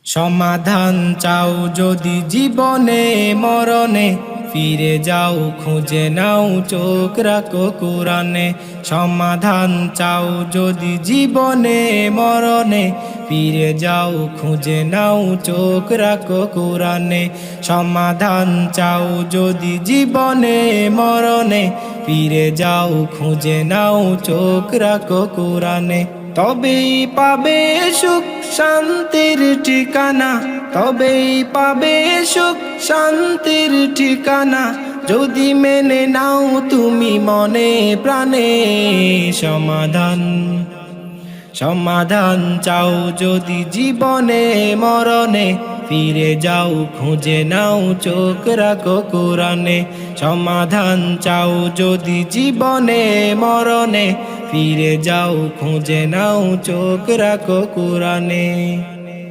সমাধান চাও যদি জীবনে মরণে, ফিরে যাও খুঁজে নাও চোখ রাখো কোরআনে। সমাধান চাও যদি জীবনে মরণে, ফিরে যাও খুঁজে নাও চোখ রাখো কোরআনে। সমাধান চাও যদি জীবনে মরণে, ফিরে যাও খুঁজে নাও চোখ রাখো কোরআনে। তবেই পাবে সুখ শান্তির ঠিকানা, তবেই পাবে সুখ শান্তির ঠিকানা, যদি মেনে নাও তুমি মনে প্রাণে। সমাধান সমাধান চাও যদি জীবনে মরণে, ফিরে যাও খুঁজে নাও চোখ রাখো কোরআনে। সমাধান চাও যদি জীবনে মরণে, ফিরে যাও খুঁজে নাও চোখ রাখো কোরআনে।